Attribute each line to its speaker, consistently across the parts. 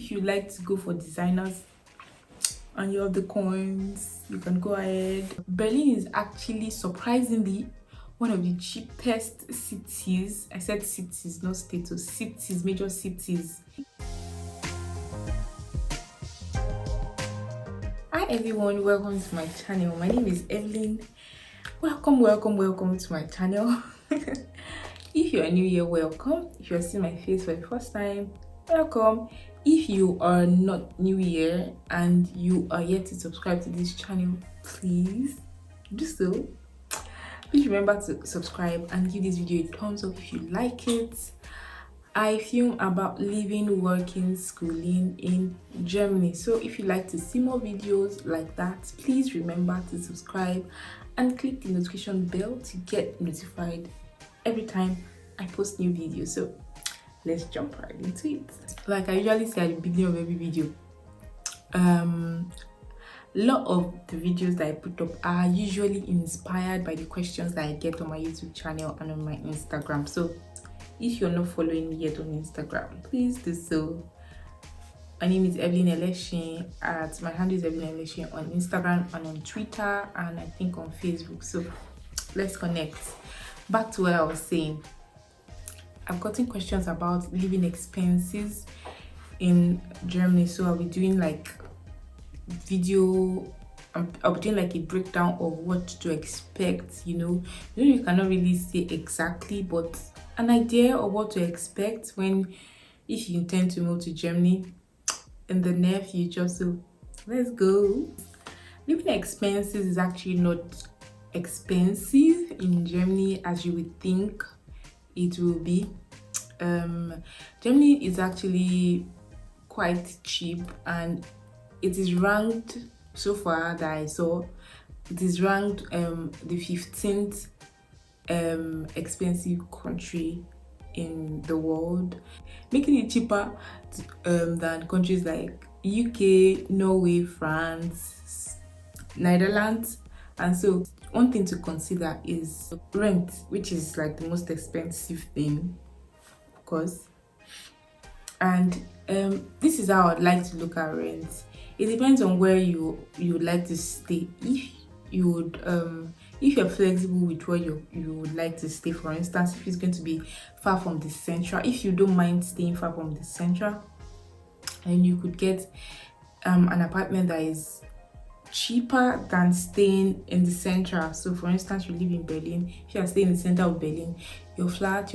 Speaker 1: if you like to go for designers and you have the coins, you can go ahead. Berlin is actually surprisingly one of the cheapest cities. I said cities, not states, so cities, major cities. Hi everyone, welcome to my channel. My name is Evelyn. Welcome to my channel. If you are new here, welcome. If you are seeing my face for the first time, welcome. If you are not new here and you are yet to subscribe to this channel, please do so. Please remember to subscribe and give this video a thumbs up if you like it. I film about living, working, schooling in Germany. So if you'd like to see more videos like that, please remember to subscribe and click the notification bell to get notified every time I post new videos. So let's jump right into it. Like I usually say at the beginning of every video, a lot of the videos that I put up are usually inspired by the questions that I get on my YouTube channel and on my Instagram. So if you're not following me yet on Instagram, please do so. My name is Olalekan-Elesin. My handle is Evelyn-Elesin on Instagram and on Twitter and I think on Facebook. So let's connect. Back to what I was saying. I've gotten questions about living expenses in Germany. So I'll be doing like I'll be doing like a breakdown of what to expect. You cannot really say exactly, but an idea of what to expect if you intend to move to Germany in the near future. So let's go. Living expenses is actually not expensive in Germany as you would think it will be. Germany is actually quite cheap and it is ranked, so far that I saw, it is ranked the 15th expensive country in the world, making it cheaper than countries like UK, Norway, France, Netherlands. And so one thing to consider is rent, which is like the most expensive thing, of course. And this is how I'd like to look at rent. It depends on where you would like to stay. If you're flexible with where you would like to stay, for instance, if it's going to be far from the central, if you don't mind staying far from the central, and you could get an apartment that is cheaper than staying in the central. So for instance, you live in Berlin. If you are staying in the center of Berlin, your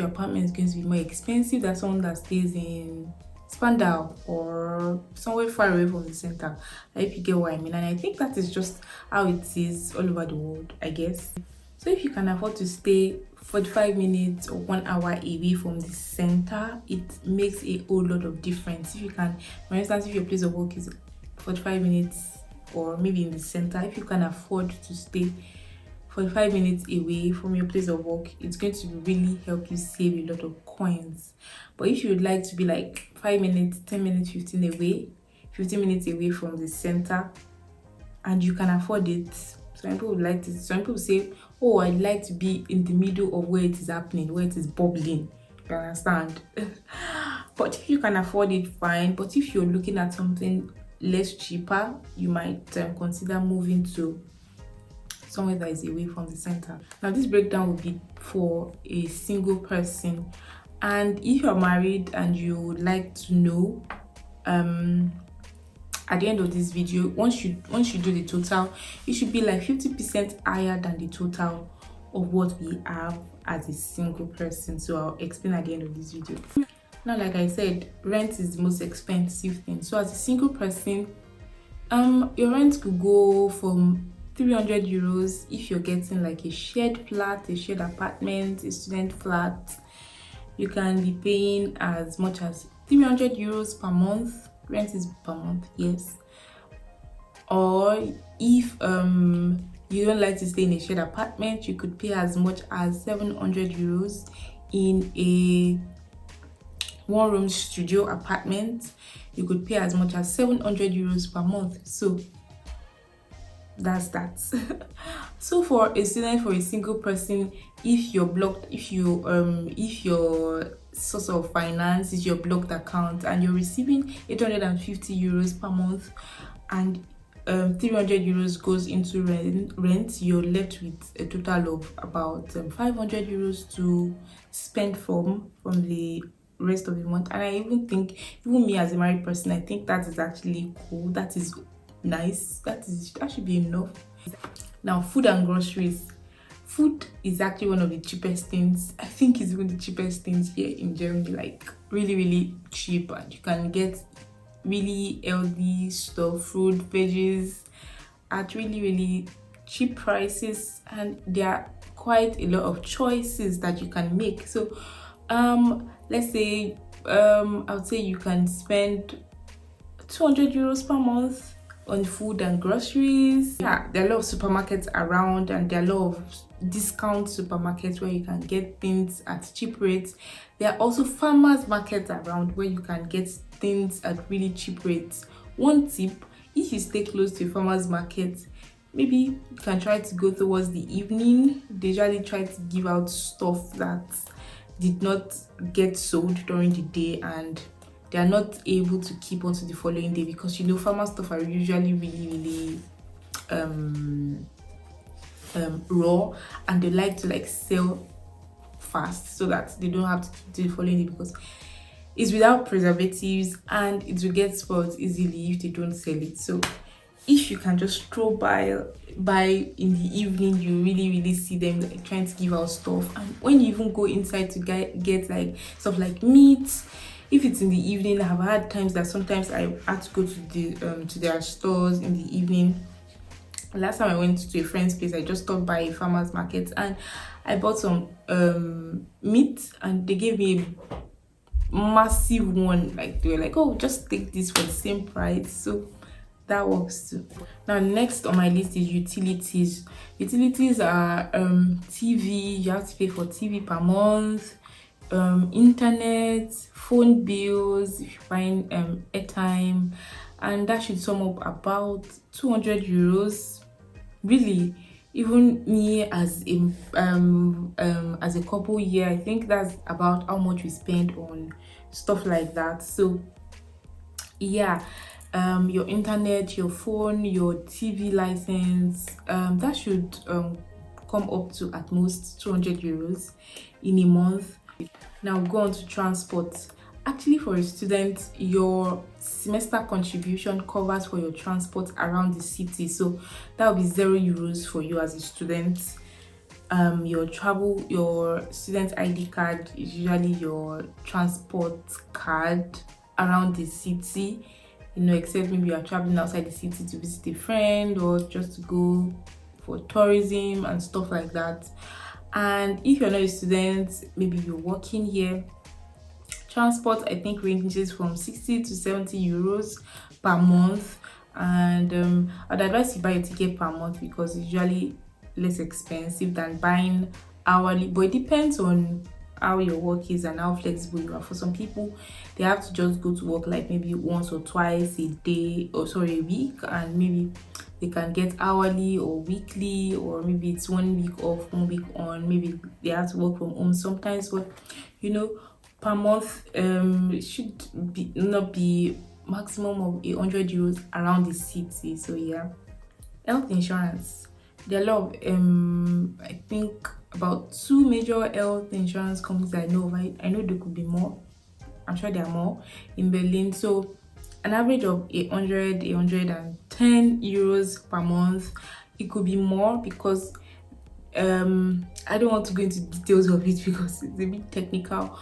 Speaker 1: apartment is going to be more expensive than someone that stays in Spandau or somewhere far away from the center. If you get what I mean. And I think that is just how it is all over the world, I guess. So if you can afford to stay 45 minutes or 1 hour away from the center, it makes a whole lot of difference. If you can, for instance, if your place of work is 45 minutes or maybe in the center, if you can afford to stay 45 minutes away from your place of work, it's going to really help you save a lot of coins. But if you would like to be like 5 minutes, 10 minutes, 15 minutes away from the center, and you can afford it, some people say, oh, I'd like to be in the middle of where it is happening, where it is bubbling. You understand? But if you can afford it, fine. But if you're looking at something less cheaper, you might consider moving to somewhere that is away from the center. Now this breakdown will be for a single person, and if you're married and you would like to know at the end of this video, once you do the total, it should be like 50% higher than the total of what we have as a single person. So I'll explain at the end of this video. Now, like I said, rent is the most expensive thing. So as a single person, your rent could go from 300 euros if you're getting like a shared flat, a shared apartment, a student flat. You can be paying as much as 300 euros per month. Rent is per month, yes. Or if you don't like to stay in a shared apartment, you could pay as much as 700 euros in a one-room studio apartment. You could pay as much as 700 euros per month. So that's that. So for a student, for a single person, if your source of finance, is your blocked account, and you're receiving 850 euros per month, and 300 euros goes into rent, you're left with a total of about 500 euros to spend from the rest of the month. And I even think, even me as a married person, I think that is actually cool. That is nice. That should be enough. Now, food and groceries. Food is actually one of the cheapest things. I think it's even the cheapest things here in Germany, like really, really cheap, and you can get really healthy stuff, fruit, veggies at really, really cheap prices, and there are quite a lot of choices that you can make. So let's say I would say you can spend 200 euros per month on food and groceries. Yeah, there are a lot of supermarkets around, and there are a lot of discount supermarkets where you can get things at cheap rates. There are also farmers markets around where you can get things at really cheap rates. One tip: if you stay close to a farmers market, maybe you can try to go towards the evening. They usually try to give out stuff that did not get sold during the day, and they are not able to keep on to the following day, because you know farmer stuff are usually really raw, and they like to like sell fast so that they don't have to keep to the following day, because it's without preservatives and it will get spoiled easily if they don't sell it. So if you can just stroll by in the evening, you really see them like trying to give out stuff. And when you even go inside to get like stuff like meat, if it's in the evening, I've had times that sometimes I had to go to their stores in the evening. Last time I went to a friend's place, I just stopped by a farmer's market and I bought some meat, and they gave me a massive one. Like they were like, oh, just take this for the same price. So that works too. Now, next on my list is utilities. Utilities are TV. You have to pay for TV per month, internet, phone bills if you're buying airtime, and that should sum up about 200 euros. Really, even me as a couple here, I think that's about how much we spend on stuff like that. So yeah, your internet, your phone, your TV license, that should come up to at most 200 euros in a month. Now go on to transport. Actually, for a student, your semester contribution covers for your transport around the city, so that will be 0 euros for you as a student. Your student ID card is usually your transport card around the city, you know, except maybe you are traveling outside the city to visit a friend or just to go for tourism and stuff like that. And if you're not a student, maybe you're working here, transport I think ranges from 60 to 70 euros per month. And I'd advise you buy a ticket per month because it's usually less expensive than buying hourly, but it depends on how your work is and how flexible you are. For some people, they have to just go to work like maybe once or twice a day, or sorry, a week, and maybe they can get hourly or weekly, or maybe it's 1 week off, 1 week on, maybe they have to work from home sometimes. But you know, per month it should not be maximum of 100 euros around the city. So yeah. Health insurance, there are a lot of I think about 2 major health insurance companies I know of. I know there could be more, I'm sure there are more in Berlin. So an average of 110 euros per month. It could be more because I don't want to go into details of it because it's a bit technical,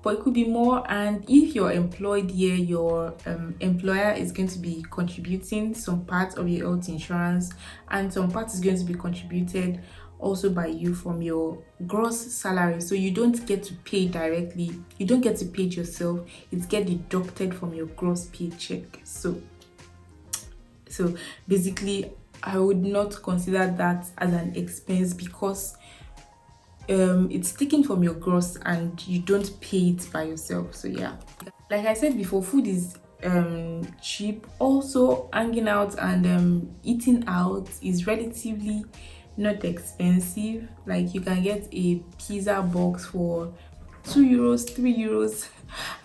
Speaker 1: but it could be more. And if you're employed here, your employer is going to be contributing some part of your health insurance, and some part is going to be contributed also by you from your gross salary. So you don't get to pay directly, you don't get to pay it yourself, it gets deducted from your gross paycheck. So basically I would not consider that as an expense because it's taken from your gross and you don't pay it by yourself. So yeah, like I said before, food is cheap. Also, hanging out and eating out is relatively not expensive. Like you can get a pizza box for €2, €3.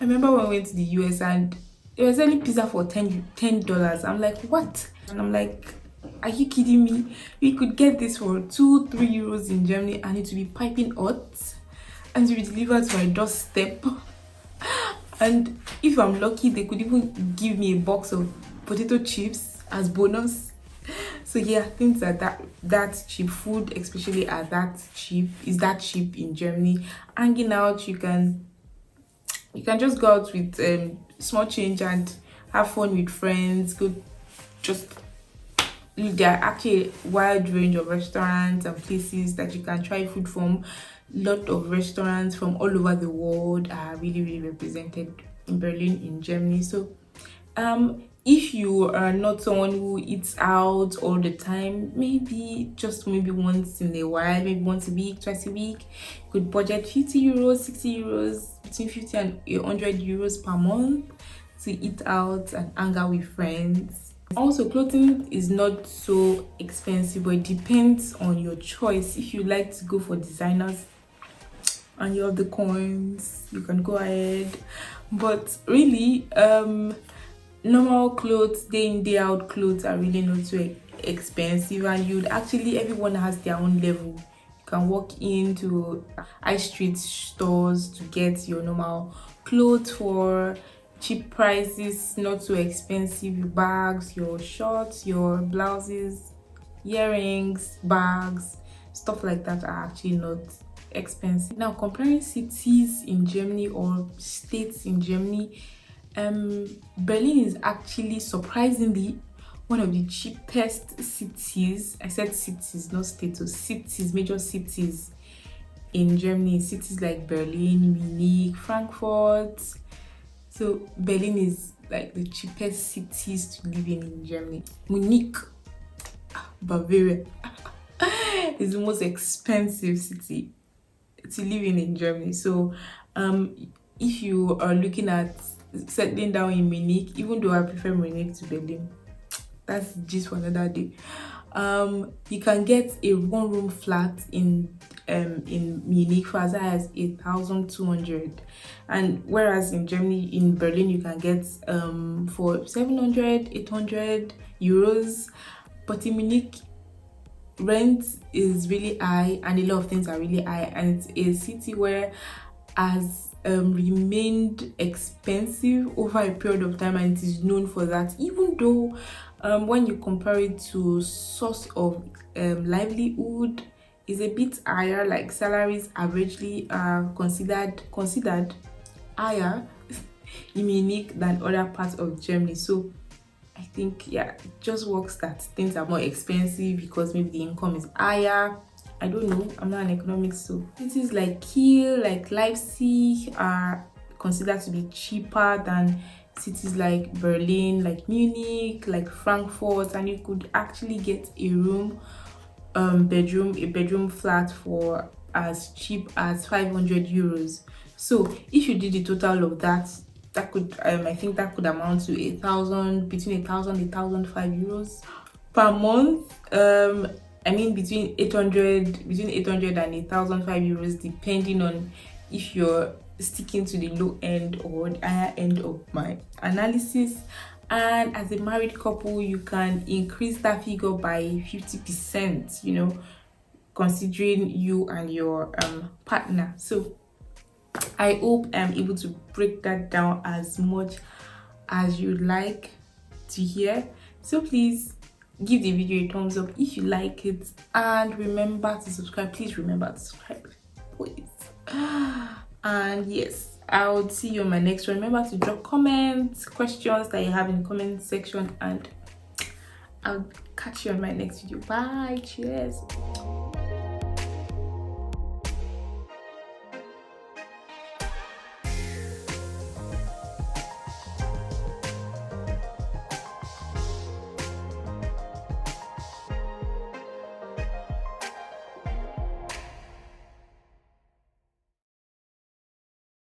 Speaker 1: I remember when we went to the US and they were selling pizza for $10. I'm like, what? And I'm like, are you kidding me? We could get this for €2-3 in Germany and it will be piping hot and to be delivered to my doorstep. And if I'm lucky, they could even give me a box of potato chips as bonus. So yeah, things are that cheap. Food especially are that cheap, is that cheap in Germany. Hanging out, you can just go out with small change and have fun with friends. There are actually a wide range of restaurants and places that you can try food from. Lot of restaurants from all over the world are really represented in Berlin, in Germany. So if you are not someone who eats out all the time, maybe once in a while, maybe once a week, twice a week, you could budget €50, €60, between 50 and €100 per month to eat out and hang out with friends. Also, clothing is not so expensive, but it depends on your choice. If you like to go for designers and you have the coins, you can go ahead. But really, normal clothes, day in day out clothes are really not so expensive, and everyone has their own level. You can walk into high street stores to get your normal clothes for cheap prices, not so expensive. Your bags, your shorts, your blouses, earrings, bags, stuff like that are actually not expensive. Now, comparing cities in Germany or states in Germany, Berlin is actually surprisingly one of the cheapest cities. I said cities, not states. So cities, major cities in Germany, cities like Berlin, Munich, Frankfurt. So Berlin is like the cheapest cities to live in Germany. Munich, Bavaria, is the most expensive city to live in Germany. So if you are looking at settling down in Munich, even though I prefer Munich to Berlin, that's just for another day. You can get a one-room flat in Munich for as high as 8,200, and whereas in Germany, in Berlin, you can get for 700, 800 euros. But in Munich, rent is really high and a lot of things are really high, and it's a city where has remained expensive over a period of time, and it is known for that. Even though when you compare it to source of livelihood, is a bit higher, like salaries averagely are considered higher in Munich than other parts of Germany. So I think, yeah, it just works that things are more expensive because maybe the income is higher. I don't know, I'm not an economist. So cities like Kiel, like Leipzig are considered to be cheaper than cities like Berlin, like Munich, like Frankfurt, and you could actually get a bedroom flat for as cheap as 500 euros. So if you did the total of that could I think that could amount to between 1,005 euros per month. I mean between 800 and 1,005 euros, depending on if you're sticking to the low end or the higher end of my analysis. And as a married couple, you can increase that figure by 50%, you know, considering you and your partner. So I hope I'm able to break that down as much as you'd like to hear. So please give the video a thumbs up if you like it, and remember to subscribe. Please remember to subscribe, please. And yes, I'll see you on my next one. Remember to drop comments, questions that you have in the comment section, and I'll catch you on my next video. Bye. Cheers.